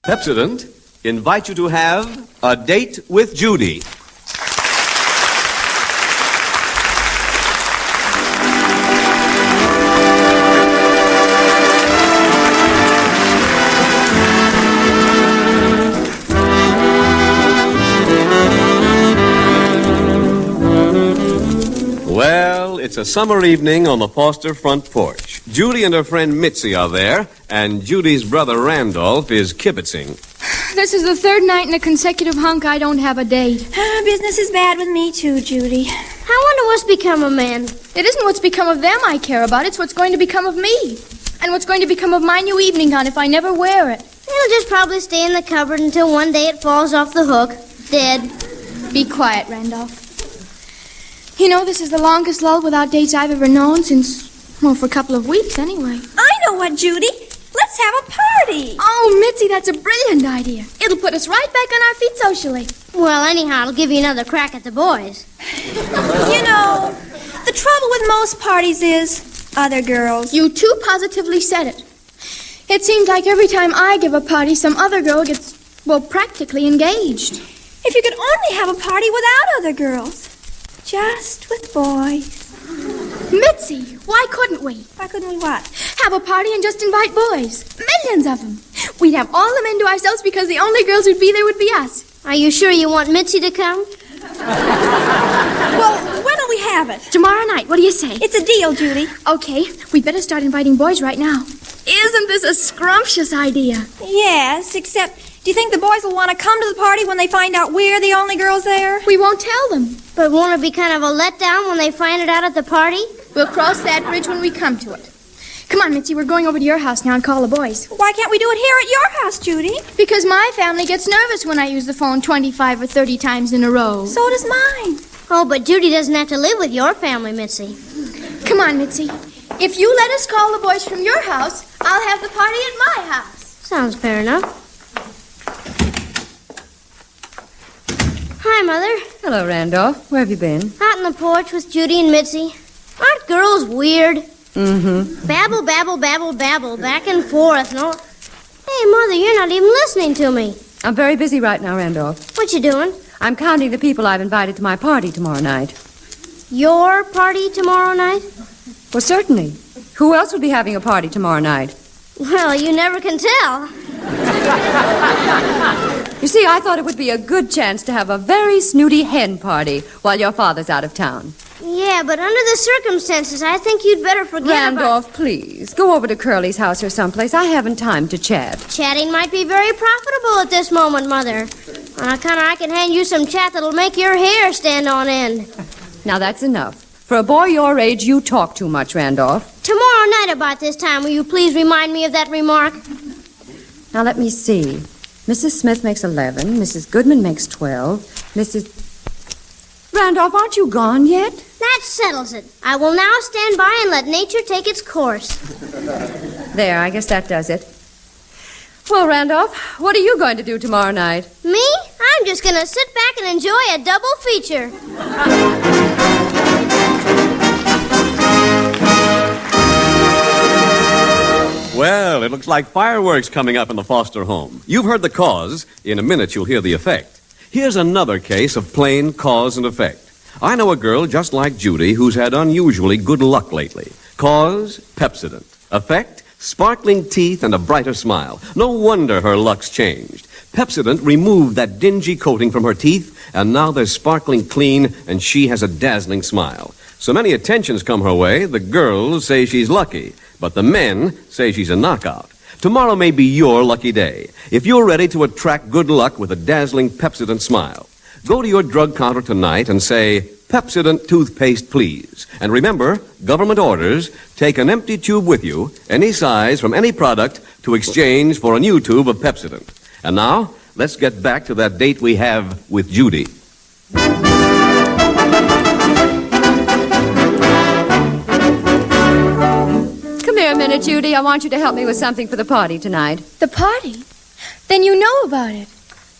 Pepsodent invite you to have a date with Judy. Well, it's a summer evening on the Foster front porch. Judy and her friend Mitzi are there, and Judy's brother Randolph is kibitzing. This is the third night in a consecutive hunk I don't have a date. Business is bad with me, too, Judy. I wonder what's become of men. It isn't what's become of them I care about. It's what's going to become of me. And what's going to become of my new evening gown if I never wear it. It'll just probably stay in the cupboard until one day it falls off the hook. Dead. Be quiet, Randolph. You know, this is the longest lull without dates I've ever known since, well, for a couple of weeks anyway. I know what, Judy. Let's have a party. Oh, Mitzi, that's a brilliant idea. It'll put us right back on our feet socially. Well, anyhow, it'll give you another crack at the boys. You know, the trouble with most parties is other girls. You too positively said it. It seems like every time I give a party, some other girl gets, well, practically engaged. If you could only have a party without other girls. Just with boys. Mitzi, why couldn't we? Why couldn't we what? Have a party and just invite boys. Millions of them. We'd have all the men to ourselves because the only girls who'd be there would be us. Are you sure you want Mitzi to come? Well, when will we have it? Tomorrow night, what do you say? It's a deal, Judy. Okay, we'd better start inviting boys right now. Isn't this a scrumptious idea? Yes, except, do you think the boys will want to come to the party when they find out we're the only girls there? We won't tell them. But won't it be kind of a letdown when they find it out at the party? We'll cross that bridge when we come to it. Come on, Mitzi, we're going over to your house now and call the boys. Why can't we do it here at your house, Judy? Because my family gets nervous when I use the phone 25 or 30 times in a row. So does mine. Oh, but Judy doesn't have to live with your family, Mitzi. Come on, Mitzi. If you let us call the boys from your house, I'll have the party at my house. Sounds fair enough. Hi, Mother. Hello, Randolph. Where have you been? Out on the porch with Judy and Mitzi. Aren't girls weird? Mm-hmm. Babble, babble, babble, babble, back and forth. No. Hey, Mother, you're not even listening to me. I'm very busy right now, Randolph. What you doing? I'm counting the people I've invited to my party tomorrow night. Your party tomorrow night? Well, certainly. Who else would be having a party tomorrow night? Well, you never can tell. You see, I thought it would be a good chance to have a very snooty hen party while your father's out of town. Yeah, but under the circumstances, I think you'd better forget Randolph, please, go over to Curly's house or someplace. I haven't time to chat. Chatting might be very profitable at this moment, Mother. On account of I can hand you some chat that'll make your hair stand on end. Now, that's enough. For a boy your age, you talk too much, Randolph. Tomorrow night about this time, will you please remind me of that remark? Now, let me see. Mrs. Smith makes 11. Mrs. Goodman makes 12. Randolph, aren't you gone yet? That settles it. I will now stand by and let nature take its course. There, I guess that does it. Well, Randolph, what are you going to do tomorrow night? Me? I'm just going to sit back and enjoy a double feature. Well, it looks like fireworks coming up in the Foster home. You've heard the cause. In a minute, you'll hear the effect. Here's another case of plain cause and effect. I know a girl just like Judy who's had unusually good luck lately. Cause, Pepsodent. Effect, sparkling teeth and a brighter smile. No wonder her luck's changed. Pepsodent removed that dingy coating from her teeth, and now they're sparkling clean, and she has a dazzling smile. So many attentions come her way, the girls say she's lucky, but the men say she's a knockout. Tomorrow may be your lucky day. If you're ready to attract good luck with a dazzling Pepsodent smile, go to your drug counter tonight and say, Pepsodent toothpaste, please. And remember, government orders, take an empty tube with you, any size from any product, to exchange for a new tube of Pepsodent. And now, let's get back to that date we have with Judy. Come here a minute, Judy. I want you to help me with something for the party tonight. The party? Then you know about it.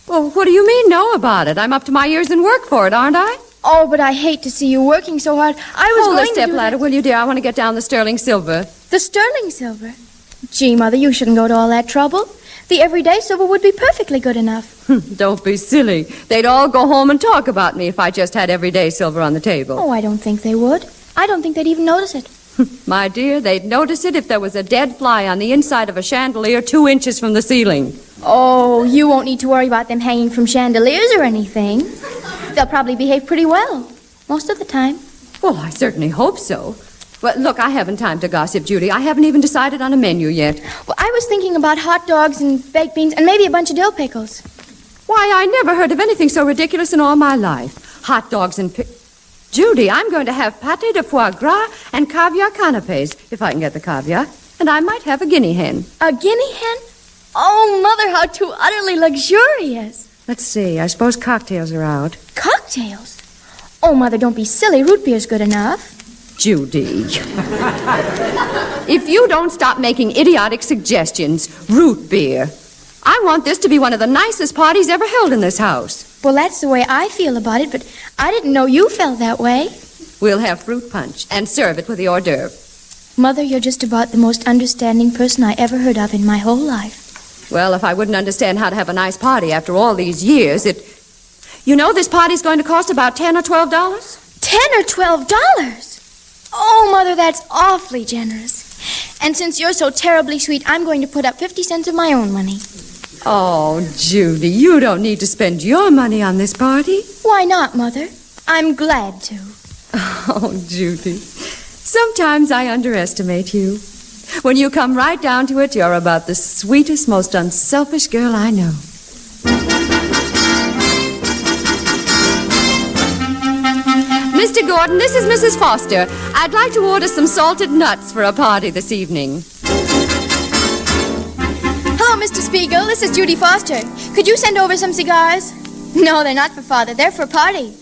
Well, what do you mean, know about it? I'm up to my ears in work for it, aren't I? Oh, but I hate to see you working so hard. I was Hold going the step to do ladder, will you, dear? I want to get down the sterling silver. The sterling silver? Gee, Mother, you shouldn't go to all that trouble. The everyday silver would be perfectly good enough. Don't be silly. They'd all go home and talk about me if I just had everyday silver on the table. Oh, I don't think they would. I don't think they'd even notice it. My dear, they'd notice it if there was a dead fly on the inside of a chandelier 2 inches from the ceiling. Oh, you won't need to worry about them hanging from chandeliers or anything. They'll probably behave pretty well, most of the time. Well, I certainly hope so. Well, look, I haven't time to gossip, Judy. I haven't even decided on a menu yet. Well, I was thinking about hot dogs and baked beans and maybe a bunch of dill pickles. Why, I never heard of anything so ridiculous in all my life. Hot dogs and Judy, I'm going to have pâté de foie gras and caviar canapes, if I can get the caviar. And I might have a guinea hen. A guinea hen? Oh, Mother, how too utterly luxurious. Let's see, I suppose cocktails are out. Cocktails? Oh, Mother, don't be silly. Root beer's good enough. Judy. If you don't stop making idiotic suggestions, root beer. I want this to be one of the nicest parties ever held in this house. Well, that's the way I feel about it, but I didn't know you felt that way. We'll have fruit punch and serve it with the hors d'oeuvre. Mother, you're just about the most understanding person I ever heard of in my whole life. Well, if I wouldn't understand how to have a nice party after all these years, You know, this party's going to cost about $10 or $12. $10 or $12? Oh, Mother, that's awfully generous. And since you're so terribly sweet, I'm going to put up 50 cents of my own money. Oh, Judy, you don't need to spend your money on this party. Why not, Mother? I'm glad to. Oh, Judy, sometimes I underestimate you. When you come right down to it, you're about the sweetest, most unselfish girl I know. Mr. Gordon, this is Mrs. Foster. I'd like to order some salted nuts for a party this evening. Hello, Mr. Spiegel. This is Judy Foster. Could you send over some cigars? No, they're not for Father. They're for a party.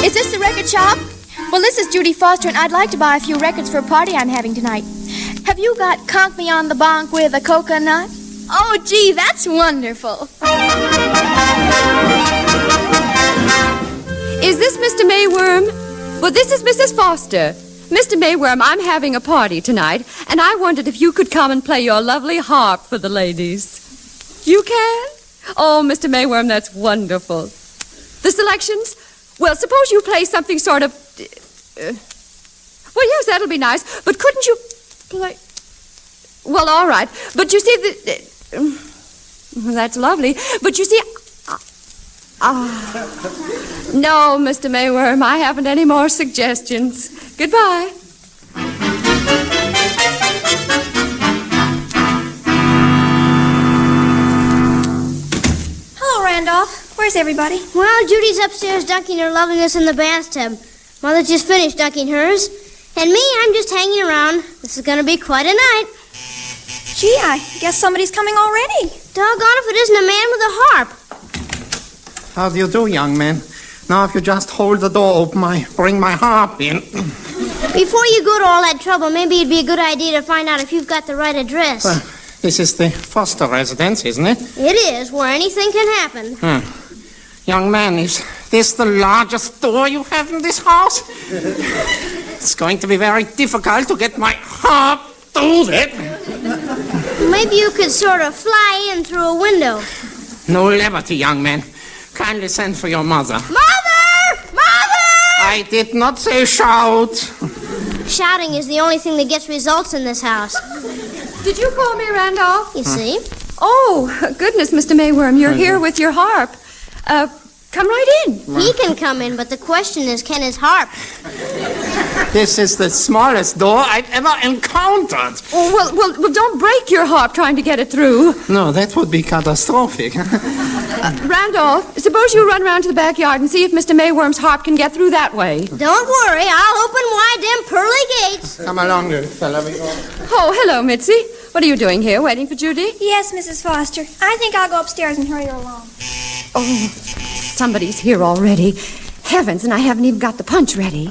Is this the record shop? Well, this is Judy Foster, and I'd like to buy a few records for a party I'm having tonight. Have you got Conk Me on the Bonk with a coconut? Oh, gee, that's wonderful. Is this Mr. Mayworm? Well, this is Mrs. Foster. Mr. Mayworm, I'm having a party tonight, and I wondered if you could come and play your lovely harp for the ladies. You can? Oh, Mr. Mayworm, that's wonderful. The selections? Well, suppose you play something sort of... well, yes, that'll be nice, but couldn't you play... Well, all right, but you see, that's lovely, but you see... No, Mr. Mayworm, I haven't any more suggestions. Goodbye. Hello, Randolph. Where's everybody? Well, Judy's upstairs dunking her loveliness in the bathtub. Mother just finished dunking hers. And me, I'm just hanging around. This is going to be quite a night. Gee, I guess somebody's coming already. Doggone if it isn't a man with a harp. How do you do, young man? Now, if you just hold the door open, I bring my harp in. Before you go to all that trouble, maybe it'd be a good idea to find out if you've got the right address. This is the Foster residence, isn't it? It is, where anything can happen. Young man, is this the largest door you have in this house? It's going to be very difficult to get my harp through it. Maybe you could sort of fly in through a window. No liberty, young man. Kindly send for your mother. Mother! Mother! I did not say shout. Shouting is the only thing that gets results in this house. Did you call me, Randolph? You see? Oh, goodness, Mr. Mayworm, you're here with your harp. Come right in. He can come in, but the question is, can his harp? This is the smallest door I've ever encountered. Oh, well, don't break your harp trying to get it through. No, that would be catastrophic. Randolph, suppose you run around to the backyard and see if Mr. Mayworm's harp can get through that way. Don't worry, I'll open wide them pearly gates. Come along, little fella. Oh, hello, Mitzi. What are you doing here, waiting for Judy? Yes, Mrs. Foster. I think I'll go upstairs and hurry her along. Oh, somebody's here already. Heavens, and I haven't even got the punch ready.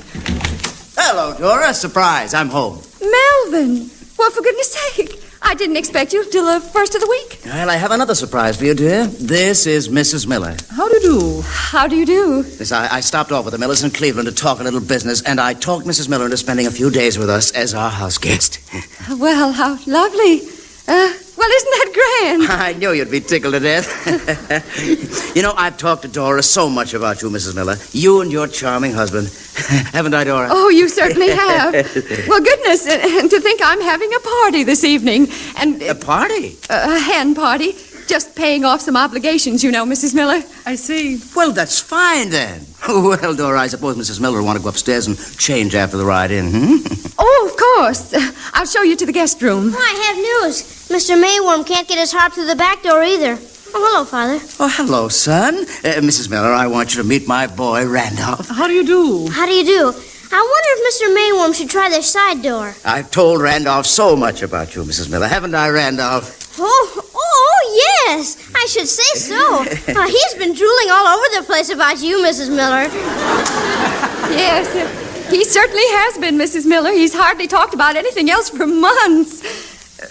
Hello, Dora. Surprise, I'm home. Melvin! Well, for goodness sake, I didn't expect you till the first of the week. Well, I have another surprise for you, dear. This is Mrs. Miller. How do you do? How do you do? Yes, I stopped off with the Millers in Cleveland to talk a little business, and I talked Mrs. Miller into spending a few days with us as our house guest. Well, how lovely. Well, isn't that grand? I knew you'd be tickled to death. You know, I've talked to Dora so much about you, Mrs. Miller. You and your charming husband. Haven't I, Dora? Oh, you certainly have. Well, goodness, and to think I'm having a party this evening. And A party? a hen party. Just paying off some obligations, you know, Mrs. Miller. I see. Well, that's fine, then. Well, Dora, I suppose Mrs. Miller will want to go upstairs and change after the ride in, Oh, of course. I'll show you to the guest room. Oh, I have news. Mr. Mayworm can't get his harp through the back door either. Oh, hello, Father. Oh, hello, son. Mrs. Miller, I want you to meet my boy, Randolph. How do you do? How do you do? I wonder if Mr. Mayworm should try the side door. I've told Randolph so much about you, Mrs. Miller. Haven't I, Randolph? Oh, yes. I should say so. He's been drooling all over the place about you, Mrs. Miller. Yes, he certainly has been, Mrs. Miller. He's hardly talked about anything else for months.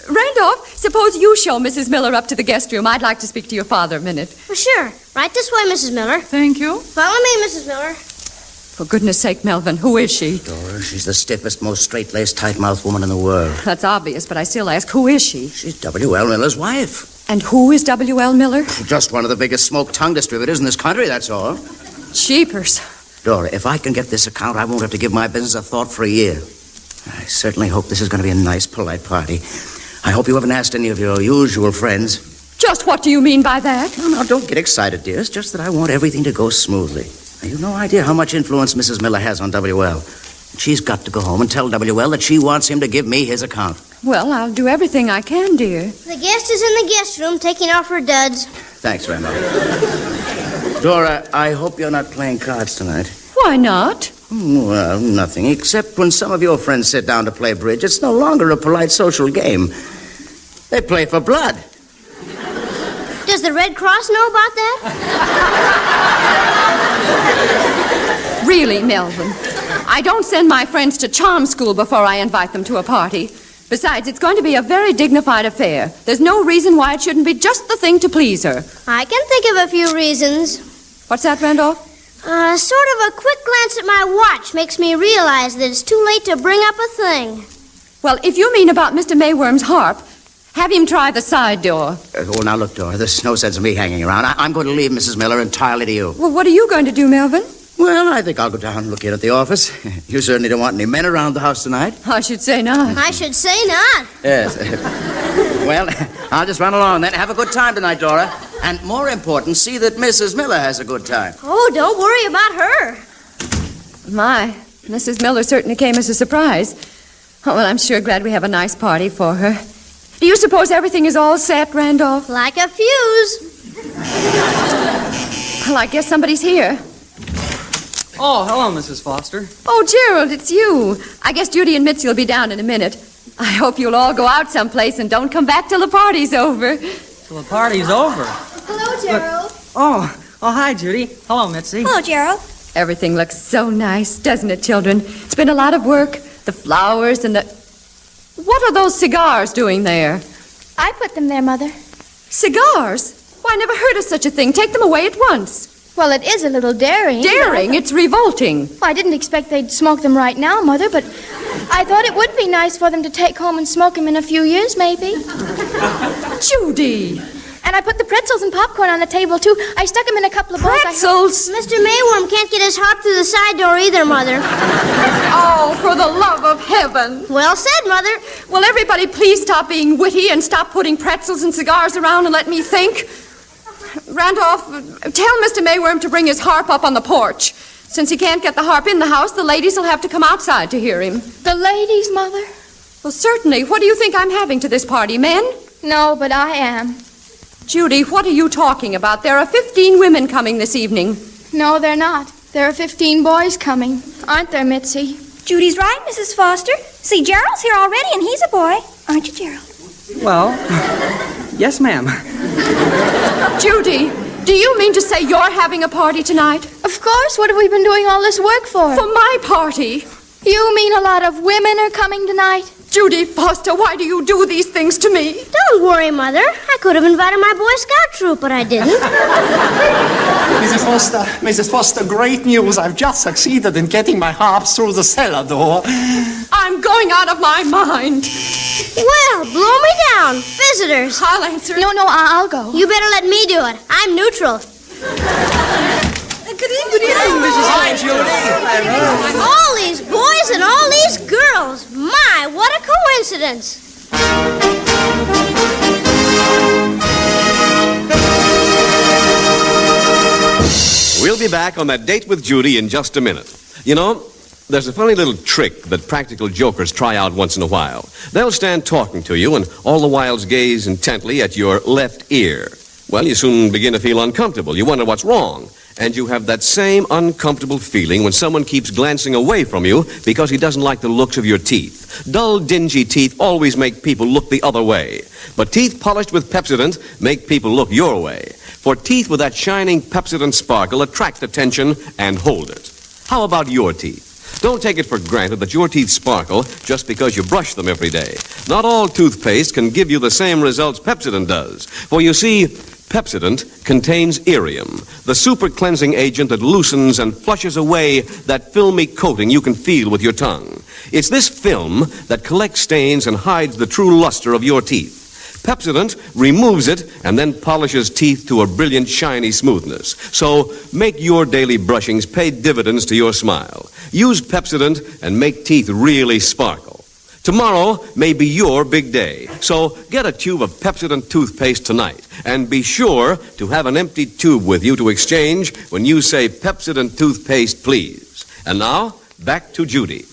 Randolph, suppose you show Mrs. Miller up to the guest room. I'd like to speak to your father a minute. Well, sure. Right this way, Mrs. Miller. Thank you. Follow me, Mrs. Miller. For goodness sake, Melvin, who is she? Dora, she's the stiffest, most straight-laced, tight-mouthed woman in the world. That's obvious, but I still ask, who is she? She's W.L. Miller's wife. And who is W.L. Miller? Just one of the biggest smoke tongue distributors in this country, that's all. Jeepers. Dora, if I can get this account, I won't have to give my business a thought for a year. I certainly hope this is going to be a nice, polite party. I hope you haven't asked any of your usual friends. Just what do you mean by that? Now, don't get excited, dear. It's just that I want everything to go smoothly. Now, you've no idea how much influence Mrs. Miller has on W.L. She's got to go home and tell W.L. that she wants him to give me his account. Well, I'll do everything I can, dear. The guest is in the guest room taking off her duds. Thanks, Randolph. Dora, I hope you're not playing cards tonight. Why not? Well, nothing, except when some of your friends sit down to play bridge, it's no longer a polite social game. They play for blood. Does the Red Cross know about that? Really, Melvin, I don't send my friends to charm school before I invite them to a party. Besides, it's going to be a very dignified affair. There's no reason why it shouldn't be just the thing to please her. I can think of a few reasons. What's that, Randolph? Sort of a quick glance at my watch makes me realize that it's too late to bring up a thing. Well, if you mean about Mr. Mayworm's harp, have him try the side door. Oh, now look, Dora, there's no sense in me hanging around. I'm going to leave Mrs. Miller entirely to you. Well, what are you going to do, Melvin? Well, I think I'll go down and look in at the office. You certainly don't want any men around the house tonight. I should say not. I should say not. Yes. Well, I'll just run along then. Have a good time tonight, Dora. And more important, see that Mrs. Miller has a good time. Oh, don't worry about her. My, Mrs. Miller certainly came as a surprise. Oh, well, I'm sure glad we have a nice party for her. Do you suppose everything is all set, Randolph? Like a fuse. Well, I guess somebody's here. Oh, hello, Mrs. Foster. Oh, Gerald, it's you. I guess Judy and Mitzi will be down in a minute. I hope you'll all go out someplace and don't come back till the party's over. Till the party's over. Hello, Gerald. Oh, hi, Judy. Hello, Mitzi. Hello, Gerald. Everything looks so nice, doesn't it, children? It's been a lot of work. The flowers and the... What are those cigars doing there? I put them there, Mother. Cigars? Why, I never heard of such a thing. Take them away at once. Well, it is a little daring. Daring? It's revolting. Well, I didn't expect they'd smoke them right now, Mother, but I thought it would be nice for them to take home and smoke them in a few years, maybe. Judy! And I put the pretzels and popcorn on the table, too. I stuck them in a couple of bowls. Pretzels? Mr. Mayworm can't get his harp through the side door either, Mother. Oh, for the love of heaven. Well said, Mother. Will everybody please stop being witty and stop putting pretzels and cigars around and let me think? Randolph, tell Mr. Mayworm to bring his harp up on the porch. Since he can't get the harp in the house, the ladies will have to come outside to hear him. The ladies, Mother? Well, certainly. What do you think I'm having to this party, men? No, but I am. Judy, what are you talking about? There are 15 women coming this evening. No, they're not. There are 15 boys coming. Aren't there, Mitzi? Judy's right, Mrs. Foster. See, Gerald's here already, and he's a boy. Aren't you, Gerald? Well, yes, ma'am. Judy, do you mean to say you're having a party tonight? Of course. What have we been doing all this work for? For my party? You mean a lot of women are coming tonight? Judy Foster, why do you do these things to me? Don't worry, Mother. I could have invited my Boy Scout troop, but I didn't. Mrs. Foster, great news. I've just succeeded in getting my harps through the cellar door. I'm going out of my mind. Well, blow me down. Visitors. I'll answer. No, I'll go. You better let me do it. I'm neutral. Good evening, Mrs. Hi, Judy. All these boys and all these girls. My, what a coincidence. We'll be back on that date with Judy in just a minute. You know, there's a funny little trick that practical jokers try out once in a while. They'll stand talking to you and all the while gaze intently at your left ear. Well, you soon begin to feel uncomfortable. You wonder what's wrong. And you have that same uncomfortable feeling when someone keeps glancing away from you because he doesn't like the looks of your teeth. Dull, dingy teeth always make people look the other way. But teeth polished with Pepsodent make people look your way. For teeth with that shining Pepsodent sparkle attract attention and hold it. How about your teeth? Don't take it for granted that your teeth sparkle just because you brush them every day. Not all toothpaste can give you the same results Pepsodent does. For you see, Pepsodent contains irium, the super cleansing agent that loosens and flushes away that filmy coating you can feel with your tongue. It's this film that collects stains and hides the true luster of your teeth. Pepsodent removes it and then polishes teeth to a brilliant, shiny smoothness. So make your daily brushings pay dividends to your smile. Use Pepsodent and make teeth really sparkle. Tomorrow may be your big day, so get a tube of Pepsodent toothpaste tonight. And be sure to have an empty tube with you to exchange when you say Pepsodent toothpaste, please. And now, back to Judy.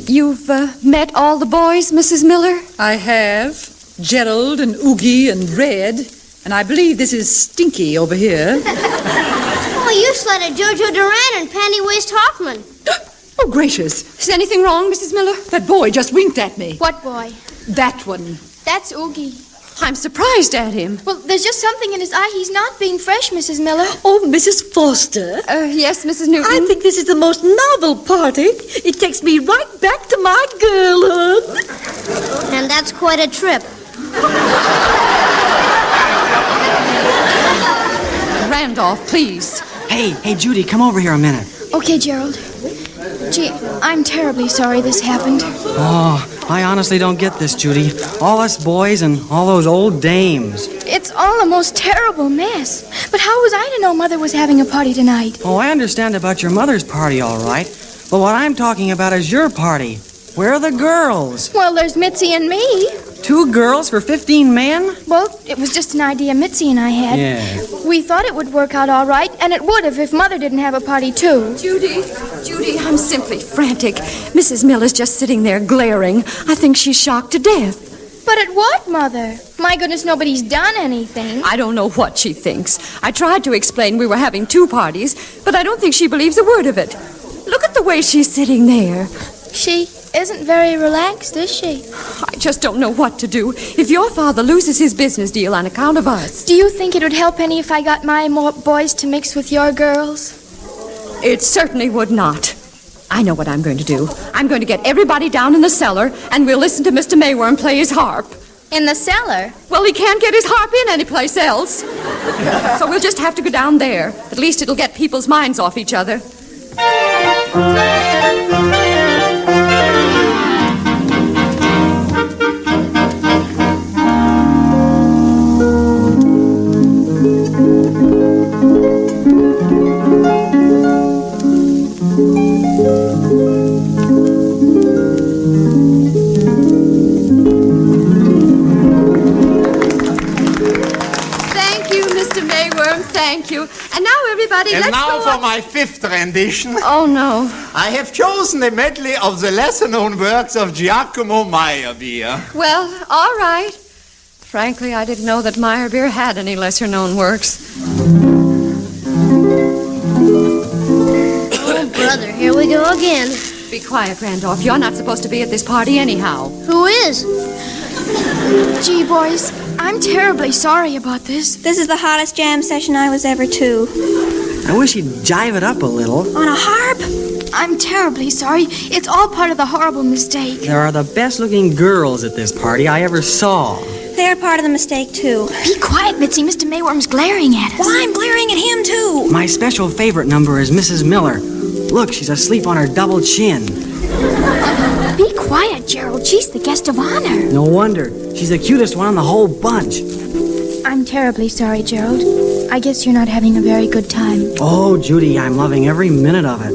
You've met all the boys, Mrs. Miller? I have. Gerald and Oogie and Red. And I believe this is Stinky over here. Oh, you sledded Jojo Duran and Pantywaist Hoffman. Oh, gracious. Is anything wrong, Mrs. Miller? That boy just winked at me. What boy? That one. That's Oogie. I'm surprised at him. Well, there's just something in his eye. He's not being fresh, Mrs. Miller. Oh, Mrs. Foster. Yes, Mrs. Newton. I think this is the most novel party. It takes me right back to my girlhood. And that's quite a trip. Randolph, please. Hey, Judy, come over here a minute. Okay, Gerald. Gee, I'm terribly sorry this happened. Oh, I honestly don't get this, Judy. All us boys and all those old dames. It's all a most terrible mess. But how was I to know Mother was having a party tonight? Oh, I understand about your mother's party, all right. But what I'm talking about is your party. Where are the girls? Well, there's Mitzi and me. 2 girls for 15 men? Well, it was just an idea Mitzi and I had. Yeah. We thought it would work out all right, and it would have if Mother didn't have a party, too. Judy, I'm simply frantic. Mrs. Miller's just sitting there glaring. I think she's shocked to death. But at what, Mother? My goodness, nobody's done anything. I don't know what she thinks. I tried to explain we were having 2 parties, but I don't think she believes a word of it. Look at the way she's sitting there. She isn't very relaxed, is she? I just don't know what to do. If your father loses his business deal on account of us. Do you think it would help any if I got my boys to mix with your girls? It certainly would not. I know what I'm going to do. I'm going to get everybody down in the cellar, and we'll listen to Mr. Mayworm play his harp. In the cellar? Well, he can't get his harp in anyplace else. So we'll just have to go down there. At least it'll get people's minds off each other. Thank you. And now, everybody, And let's now go for on. my 5th rendition. Oh, no. I have chosen a medley of the lesser-known works of Giacomo Meyerbeer. Well, all right. Frankly, I didn't know that Meyerbeer had any lesser-known works. Oh, brother, here we go again. Be quiet, Randolph. You're not supposed to be at this party anyhow. Who is? Gee, boys, I'm terribly sorry about this. This is the hottest jam session I was ever to. I wish you'd jive it up a little. On a harp? I'm terribly sorry. It's all part of the horrible mistake. There are the best-looking girls at this party I ever saw. They're part of the mistake, too. Be quiet, Mitzi. Mr. Mayworm's glaring at us. Well, I'm glaring at him, too. My special favorite number is Mrs. Miller. Look, she's asleep on her double chin. Be quiet, Gerald. She's the guest of honor. No wonder. She's the cutest one in the whole bunch. I'm terribly sorry, Gerald. I guess you're not having a very good time. Oh, Judy, I'm loving every minute of it.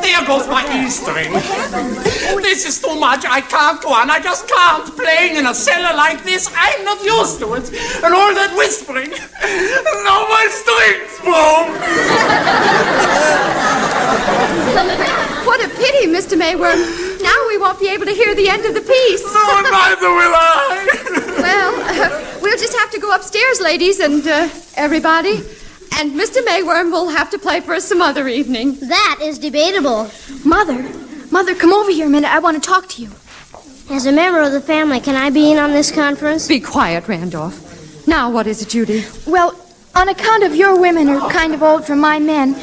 There goes my E string. This is too much. I can't go on. I just can't. Playing in a cellar like this, I'm not used to it. And all that whispering. Now my strings broke. What a pity, Mr. Mayworm. Now we won't be able to hear the end of the piece. No, neither will I. Well, we'll just have to go upstairs, ladies, and everybody. And Mr. Mayworm will have to play for us some other evening. That is debatable. Mother, come over here a minute. I want to talk to you. As a member of the family, can I be in on this conference? Be quiet, Randolph. Now, what is it, Judy? Well, on account of your women are kind of old for my men,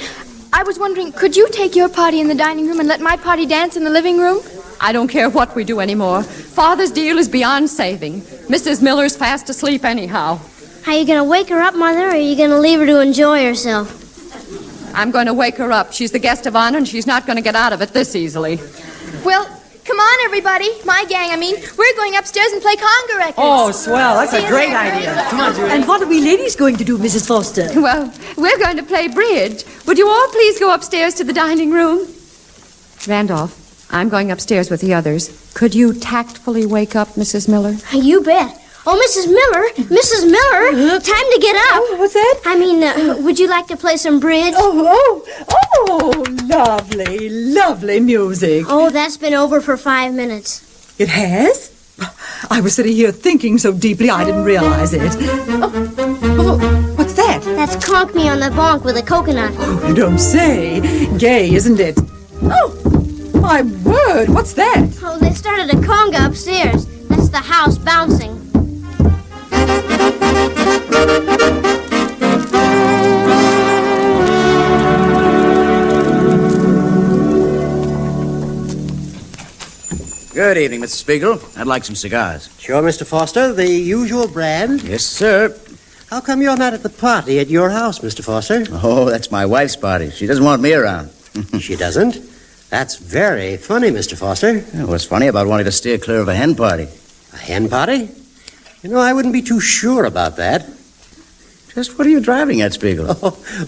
I was wondering, could you take your party in the dining room and let my party dance in the living room? I don't care what we do anymore. Father's deal is beyond saving. Mrs. Miller's fast asleep anyhow. Are you going to wake her up, Mother, or are you going to leave her to enjoy herself? I'm going to wake her up. She's the guest of honor, and she's not going to get out of it this easily. Well, come on, everybody. My gang, we're going upstairs and play conga records. Oh, swell. That's a great idea. Come on, Judy. And what are we ladies going to do, Mrs. Foster? Well, we're going to play bridge. Would you all please go upstairs to the dining room? Randolph, I'm going upstairs with the others. Could you tactfully wake up Mrs. Miller? You bet. Oh, Mrs. Miller, time to get up. Oh, what's that? Would you like to play some bridge? Oh, lovely music. Oh, that's been over for 5 minutes. It has? I was sitting here thinking so deeply I didn't realize it. Oh, what's that? That's Conk Me on the Bonk with a coconut. Oh, you don't say. Gay, isn't it? Oh, my word, what's that? Oh, they started a conga upstairs. That's the house bouncing. Good evening, Mr. Spiegel. I'd like some cigars. Sure, Mr. Foster, the usual brand. Yes, sir. How come you're not at the party at your house, Mr. Foster? Oh, that's my wife's party. She doesn't want me around. She doesn't? That's very funny, Mr. Foster. What's funny about wanting to steer clear of a hen party? A hen party? I wouldn't be too sure about that. Just what are you driving at, Spiegel?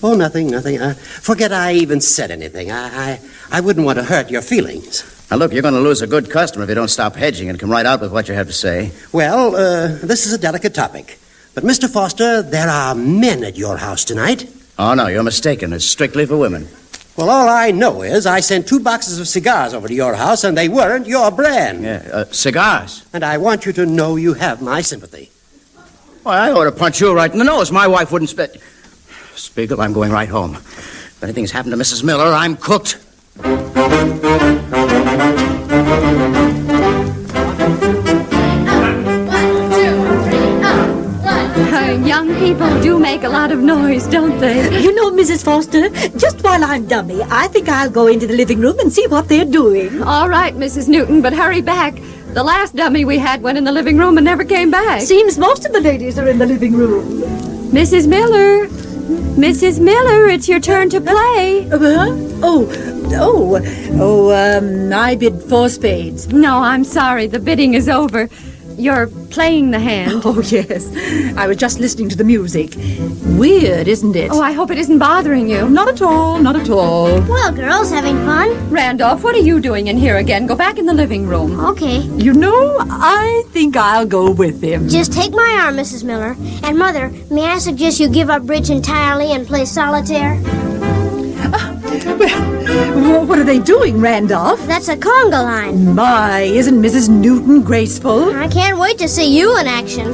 Oh, nothing. Forget I even said anything. I wouldn't want to hurt your feelings. Now, look, you're going to lose a good customer if you don't stop hedging and come right out with what you have to say. Well, this is a delicate topic. But, Mr. Foster, there are men at your house tonight. Oh, no, you're mistaken. It's strictly for women. Well, all I know is I sent 2 boxes of cigars over to your house, and they weren't your brand. Yeah, cigars. And I want you to know you have my sympathy. Why, I ought to punch you right in the nose. My wife wouldn't spit. Spiegel, I'm going right home. If anything's happened to Mrs. Miller, I'm cooked. Young people do make a lot of noise, don't they? You know, Mrs. Foster, just while I'm dummy, I think I'll go into the living room and see what they're doing. All right, Mrs. Newton, but hurry back. The last dummy we had went in the living room and never came back. Seems most of the ladies are in the living room. Mrs. Miller, it's your turn to play. I bid 4 spades. No, I'm sorry. The bidding is over. You're playing the hand. Oh, yes. I was just listening to the music. Weird, isn't it? Oh, I hope it isn't bothering you. Not at all. Well, girls, having fun? Randolph, what are you doing in here again? Go back in the living room. Okay. You know, I think I'll go with him. Just take my arm, Mrs. Miller. And, Mother, may I suggest you give up bridge entirely and play solitaire? Well, what are they doing, Randolph? That's a conga line. My, isn't Mrs. Newton graceful? I can't wait to see you in action.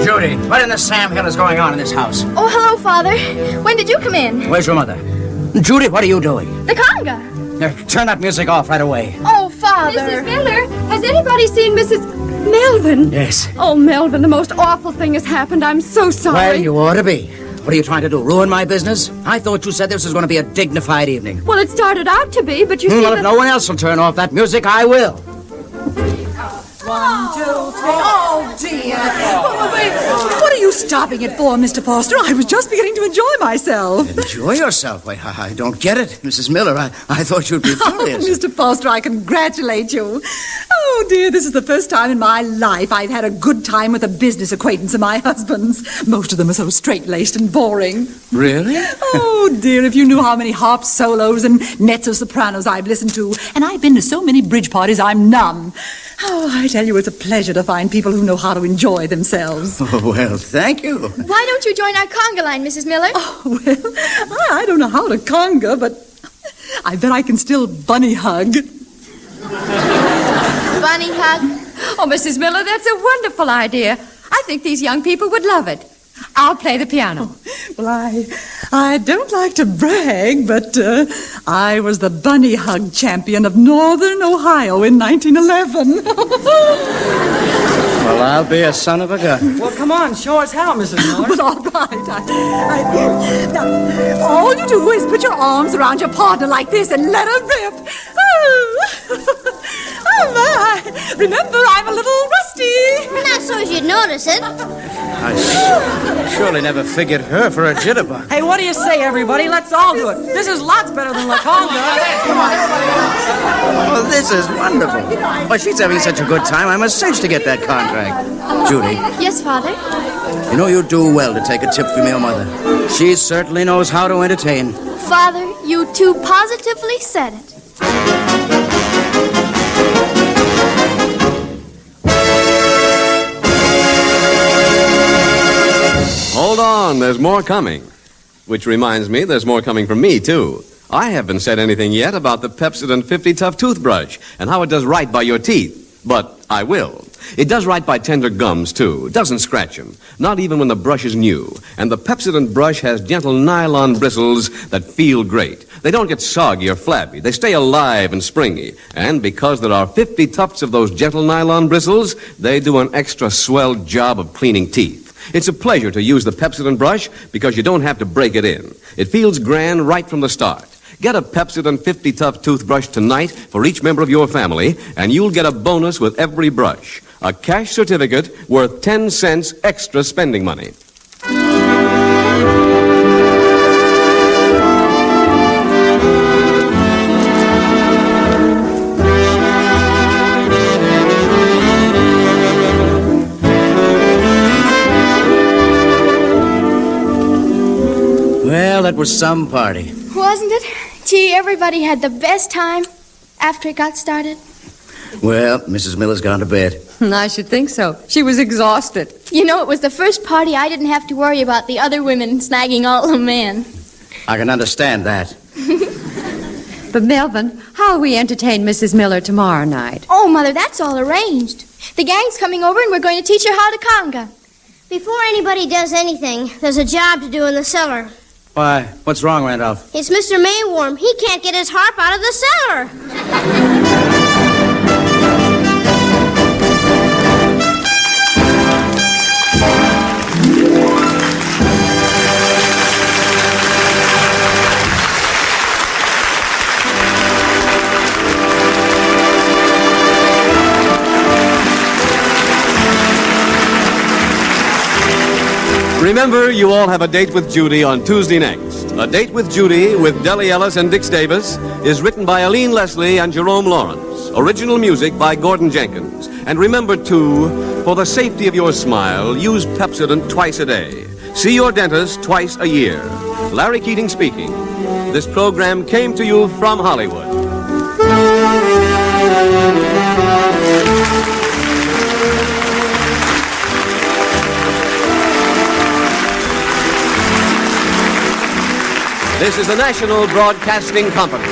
Judy, what in the Sam Hill is going on in this house? Oh, hello, Father. When did you come in? Where's your mother? Judy, what are you doing? The conga. Turn that music off right away. Oh, Father. Mrs. Miller, has anybody seen Mrs. Melvin? Yes. Oh, Melvin, the most awful thing has happened. I'm so sorry. Well, you ought to be. What are you trying to do, ruin my business? I thought you said this was going to be a dignified evening. Well, it started out to be, but you see Well, if no one else will turn off that music, I will. 1, 2, 3. Oh, dear. What are you stopping it for, Mr. Foster? I was just beginning to enjoy myself. Enjoy yourself? Wait, I don't get it. Mrs. Miller, I thought you'd be furious. Mr. Foster, I congratulate you. Oh, dear, this is the first time in my life I've had a good time with a business acquaintance of my husband's. Most of them are so straight-laced and boring. Really? Oh, dear, if you knew how many harp solos and mezzo sopranos I've listened to. And I've been to so many bridge parties, I'm numb. Oh, I tell you, it's a pleasure to find people who know how to enjoy themselves. Oh, well, thank you. Why don't you join our conga line, Mrs. Miller? Oh, well, I don't know how to conga, but I bet I can still bunny hug. Bunny hug? Oh, Mrs. Miller, that's a wonderful idea. I think these young people would love it. I'll play the piano. Well, I don't like to brag, but I was the bunny hug champion of Northern Ohio in 1911. Well, I'll be a son of a gun. Well, come on, show us how, Mrs. Miller. Well, all right. Now, all you do is put your arms around your partner like this and let her rip. Oh, my. Remember, I'm a little rusty. Not so as you'd notice it. I surely never figured her for a jitterbug. Hey, what do you say, everybody? Let's all do it. This is lots better than La Conga. Well, this is wonderful. Well, she's having such a good time, I must cinch to get that contract. Judy, Yes, Father. you know you do well to take a tip from your mother. She certainly knows how to entertain. Father, you too positively said it. Hold on, there's more coming. Which reminds me, there's more coming from me, too. I haven't said anything yet about the Pepsodent 50 Tough toothbrush and how it does right by your teeth. But I will. It does right by tender gums, too. Doesn't scratch them. Not even when the brush is new. And the Pepsodent brush has gentle nylon bristles that feel great. They don't get soggy or flabby. They stay alive and springy. And because there are 50 tufts of those gentle nylon bristles, they do an extra swell job of cleaning teeth. It's a pleasure to use the Pepsodent brush because you don't have to break it in. It feels grand right from the start. Get a Pepsodent 50 Tough toothbrush tonight for each member of your family, and you'll get a bonus with every brush. A cash certificate worth 10 cents extra spending money. Well, that was some party. Wasn't it? Gee, everybody had the best time after it got started. Well, Mrs. Miller's gone to bed. I should think so. She was exhausted. You know, it was the first party I didn't have to worry about the other women snagging all the men. I can understand that. But, Melvin, how will we entertain Mrs. Miller tomorrow night? Oh, Mother, that's all arranged. The gang's coming over and we're going to teach her how to conga. Before anybody does anything, there's a job to do in the cellar. Why, what's wrong, Randolph? It's Mr. Mayworm. He can't get his harp out of the cellar. Remember, you all have a date with Judy on Tuesday next. A Date with Judy with Deli Ellis and Dix Davis is written by Aline Leslie and Jerome Lawrence. Original music by Gordon Jenkins. And remember, too, for the safety of your smile, use Pepsodent twice a day. See your dentist twice a year. Larry Keating speaking. This program came to you from Hollywood. This is the National Broadcasting Company.